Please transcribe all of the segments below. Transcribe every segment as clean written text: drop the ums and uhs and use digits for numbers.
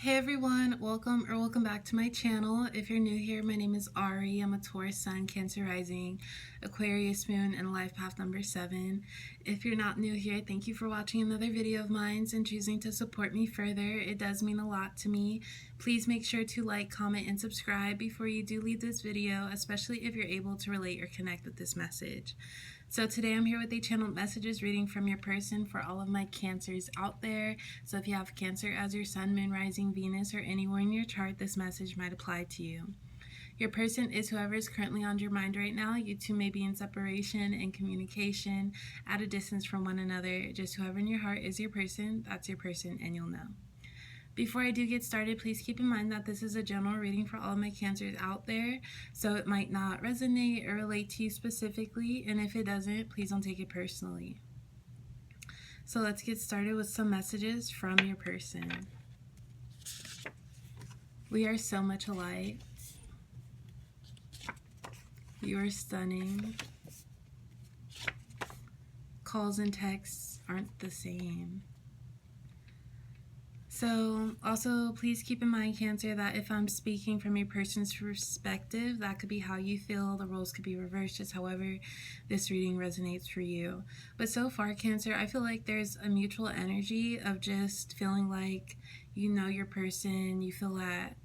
Hey everyone, welcome back to my channel. If you're new here, my name is Ari. I'm a Taurus Sun, Cancer Rising, Aquarius Moon, and Life Path number 7. If you're not new here, thank you for watching another video of mine and choosing to support me further. It does mean a lot to me. Please make sure to like, comment, and subscribe before you do leave this video, especially if you're able to relate or connect with this message. So today I'm here with a channeled messages reading from your person for all of my Cancers out there. So if you have Cancer as your Sun, Moon, Rising, Venus, or anywhere in your chart, this message might apply to you. Your person is whoever is currently on your mind right now. You two may be in separation and communication at a distance from one another. Just whoever in your heart is your person, that's your person, and you'll know. Before I do get started, please keep in mind that this is a general reading for all of my Cancers out there, so it might not resonate or relate to you specifically, and if it doesn't, please don't take it personally. So let's get started with some messages from your person. We are so much alike. You are stunning. Calls and texts aren't the same. So also please keep in mind, Cancer, that if I'm speaking from your person's perspective, that could be how you feel. The roles could be reversed, just however this reading resonates for you. But so far, Cancer, I feel like there's a mutual energy of just feeling like you know your person, you feel at,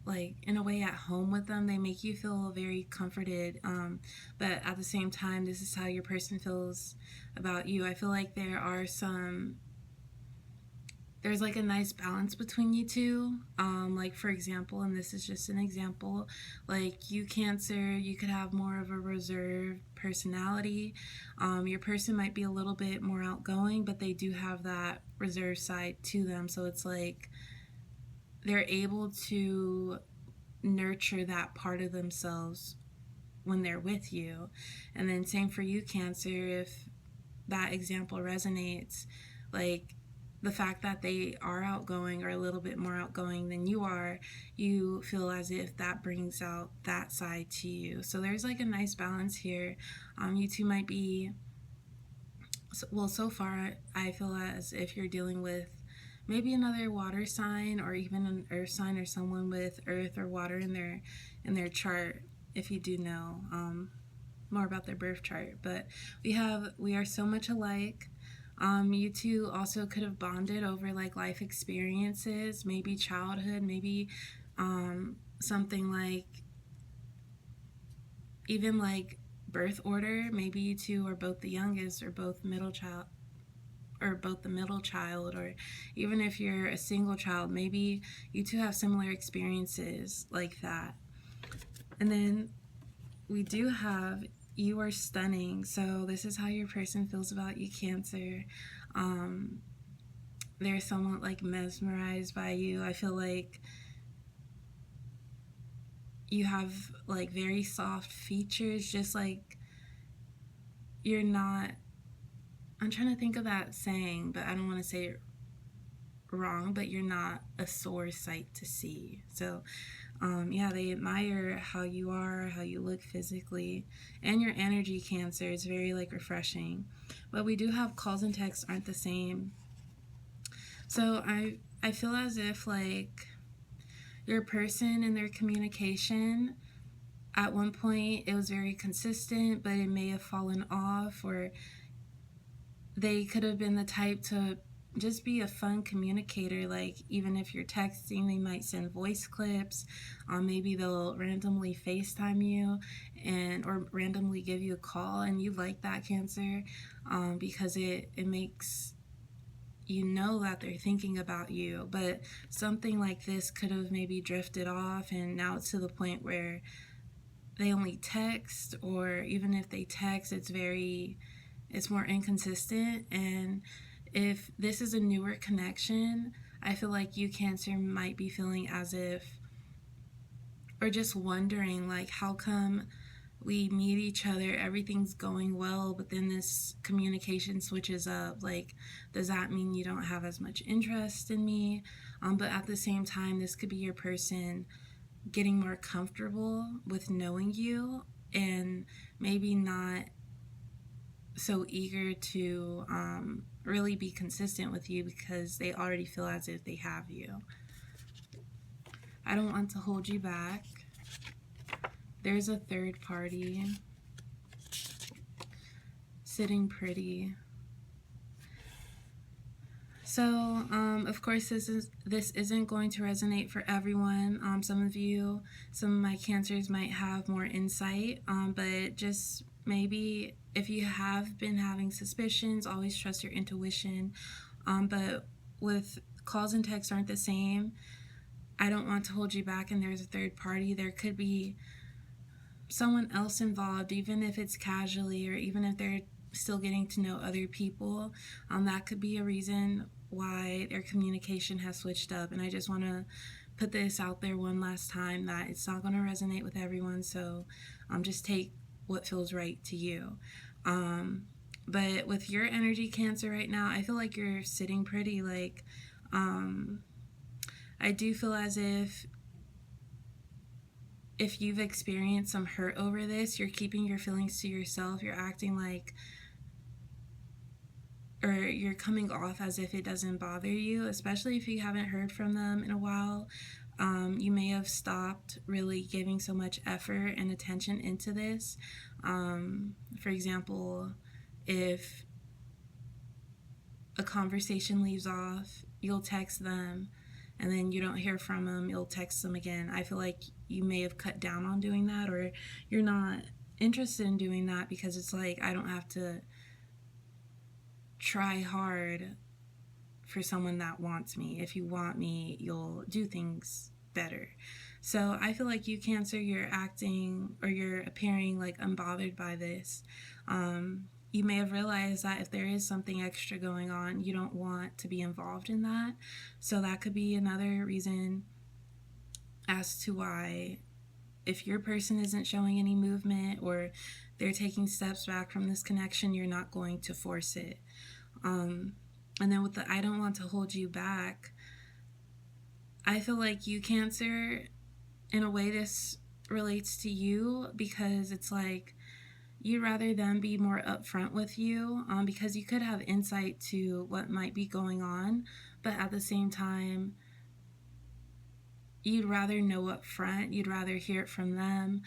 like, in a way at home with them. They make you feel very comforted, but at the same time, this is how your person feels about you. I feel like there's like a nice balance between you two. Like for example, and this is just an example, like you Cancer, you could have more of a reserved personality. Your person might be a little bit more outgoing, but they do have that reserved side to them. So it's like they're able to nurture that part of themselves when they're with you. And then same for you, Cancer, if that example resonates, like the fact that they are outgoing or a little bit more outgoing than you are, you feel as if that brings out that side to you. So there's like a nice balance here. You two might be, well, so far I feel as if you're dealing with maybe another water sign or even an earth sign or someone with earth or water in their chart, if you do know more about their birth chart. But we are so much alike. You two also could have bonded over like life experiences, maybe childhood, maybe something like even like birth order. Maybe you two are both the youngest or both middle child, or both the middle child, or even if you're a single child, maybe you two have similar experiences like that. And then we do have you are stunning. So this is how your person feels about you, Cancer. They're somewhat like mesmerized by you. I feel like you have like very soft features, just like you're not, I'm trying to think of that saying, but I don't want to say it wrong, but you're not a sore sight to see. So yeah, they admire how you are, how you look physically, and your energy, Cancer. Is very like refreshing. But we do have calls and texts aren't the same. So I feel as if like your person and their communication, at one point it was very consistent, but it may have fallen off, or they could have been the type to just be a fun communicator. Like even if you're texting, they might send voice clips. Maybe they'll randomly FaceTime you or randomly give you a call, and you like that, Cancer, because it makes you know that they're thinking about you. But something like this could have maybe drifted off, and now it's to the point where they only text, or even if they text, it's more inconsistent. And if this is a newer connection, I feel like you, Cancer, might be feeling as if, or just wondering like, how come we meet each other, everything's going well, but then this communication switches up? Like, does that mean you don't have as much interest in me? But at the same time, this could be your person getting more comfortable with knowing you and maybe not so eager to really be consistent with you because they already feel as if they have you. I don't want to hold you back. There's a third party. Sitting pretty. So, of course, this isn't going to resonate for everyone. Some of my cancers might have more insight, but just maybe if you have been having suspicions, always trust your intuition. But with calls and texts aren't the same, I don't want to hold you back, and there's a third party. There could be someone else involved, even if it's casually or even if they're still getting to know other people. That could be a reason why their communication has switched up. And I just want to put this out there one last time that it's not going to resonate with everyone, so just take what feels right to you. But with your energy, Cancer, right now, I feel like you're sitting pretty. Like, I do feel as if you've experienced some hurt over this, you're keeping your feelings to yourself. You're acting like, or you're coming off as if it doesn't bother you, especially if you haven't heard from them in a while. You may have stopped really giving so much effort and attention into this. For example, if a conversation leaves off, you'll text them, and then you don't hear from them, you'll text them again. I feel like you may have cut down on doing that, or you're not interested in doing that because it's like, I don't have to try hard for someone that wants me. If you want me, you'll do things better. So I feel like you, Cancer, you're acting or you're appearing like unbothered by this. You may have realized that if there is something extra going on, you don't want to be involved in that. So that could be another reason as to why, if your person isn't showing any movement or they're taking steps back from this connection, you're not going to force it. And then with the I don't want to hold you back, I feel like you, Cancer, in a way this relates to you because it's like you'd rather them be more upfront with you, because you could have insight to what might be going on, but at the same time, you'd rather know up front. You'd rather hear it from them,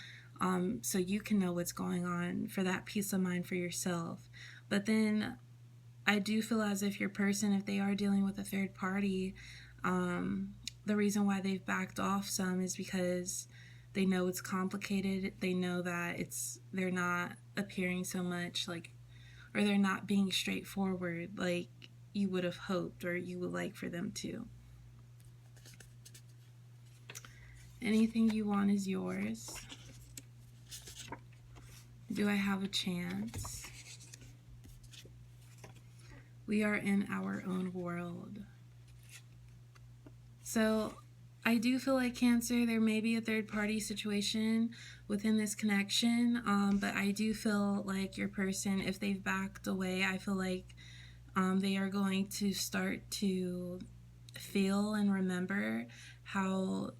so you can know what's going on for that peace of mind for yourself. But then I do feel as if your person, if they are dealing with a third party, the reason why they've backed off some is because they know it's complicated. They know that they're not appearing so much like, or they're not being straightforward like you would have hoped or you would like for them to. Anything you want is yours. Do I have a chance? We are in our own world. So I do feel like, Cancer, there may be a third party situation within this connection, but I do feel like your person, if they've backed away, I feel like they are going to start to feel and remember how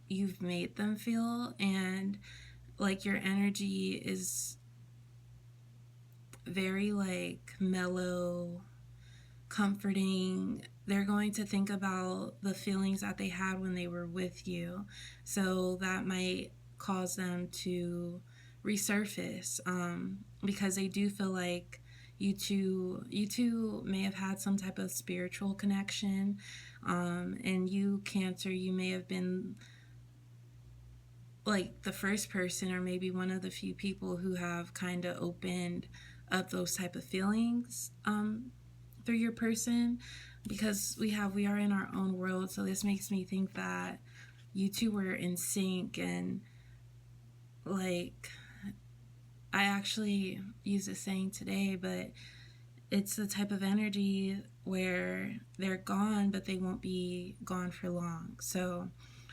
you've made them feel, and like your energy is very like mellow, comforting. They're going to think about the feelings that they had when they were with you, so that might cause them to resurface, because they do feel like you two may have had some type of spiritual connection, and you, Cancer, you may have been like the first person or maybe one of the few people who have kind of opened up those type of feelings through your person, because we are in our own world. So this makes me think that you two were in sync, and like, I actually used this saying today, but it's the type of energy where they're gone, but they won't be gone for long. So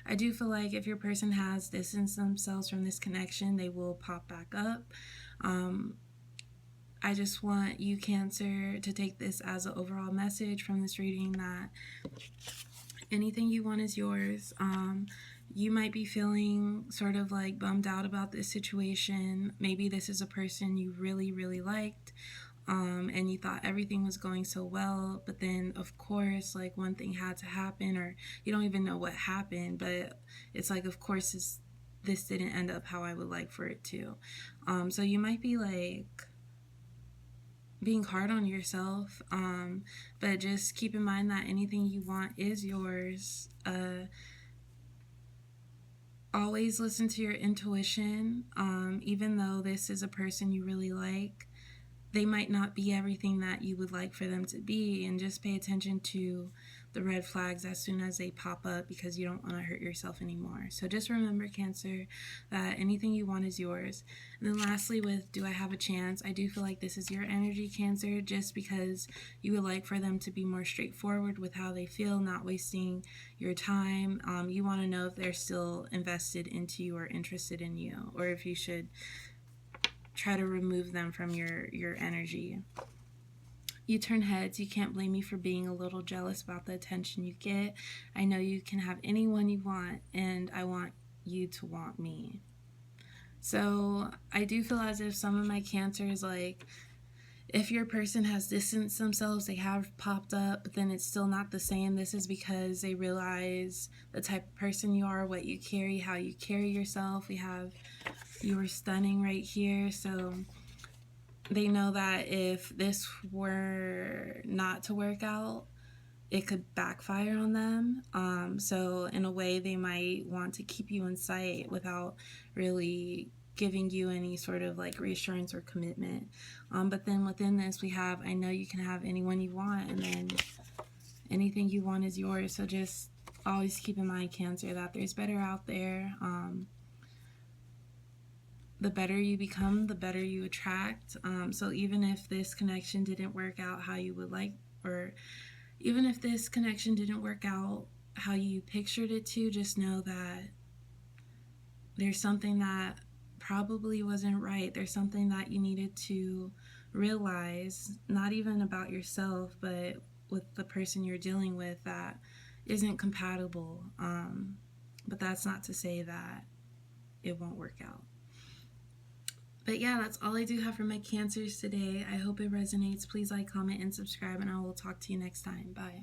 I do feel like if your person has distanced themselves from this connection, they will pop back up. I just want you, Cancer, to take this as an overall message from this reading that anything you want is yours. You might be feeling sort of like bummed out about this situation. Maybe this is a person you really, really liked. and you thought everything was going so well, but then of course like one thing had to happen, or you don't even know what happened, but it's like of course this didn't end up how I would like for it to. So you might be like being hard on yourself, but just keep in mind that anything you want is yours. Always listen to your intuition, even though this is a person you really like. They might not be everything that you would like for them to be, and just pay attention to the red flags as soon as they pop up, because you don't want to hurt yourself anymore. So just remember, Cancer, that anything you want is yours. And then lastly, with do I have a chance, I do feel like this is your energy, Cancer, just because you would like for them to be more straightforward with how they feel, not wasting your time. You want to know if they're still invested into you or interested in you, or if you should try to remove them from your energy. You turn heads. You can't blame me for being a little jealous about the attention you get. I know you can have anyone you want, and I want you to want me. So I do feel as if some of my Cancers, like, if your person has distanced themselves, they have popped up, but then it's still not the same. This is because they realize the type of person you are, what you carry, how you carry yourself. We have you were stunning right here. So they know that if this were not to work out, it could backfire on them. So in a way, they might want to keep you in sight without really giving you any sort of like reassurance or commitment. But then within this, we have, I know you can have anyone you want, and then anything you want is yours. So just always keep in mind, Cancer, that there's better out there. The better you become, the better you attract. So even if this connection didn't work out how you would like, or even if this connection didn't work out how you pictured it to, just know that there's something that probably wasn't right. There's something that you needed to realize, not even about yourself, but with the person you're dealing with, that isn't compatible. But that's not to say that it won't work out. But yeah, that's all I do have for my Cancers today. I hope it resonates. Please like, comment, and subscribe, and I will talk to you next time. Bye.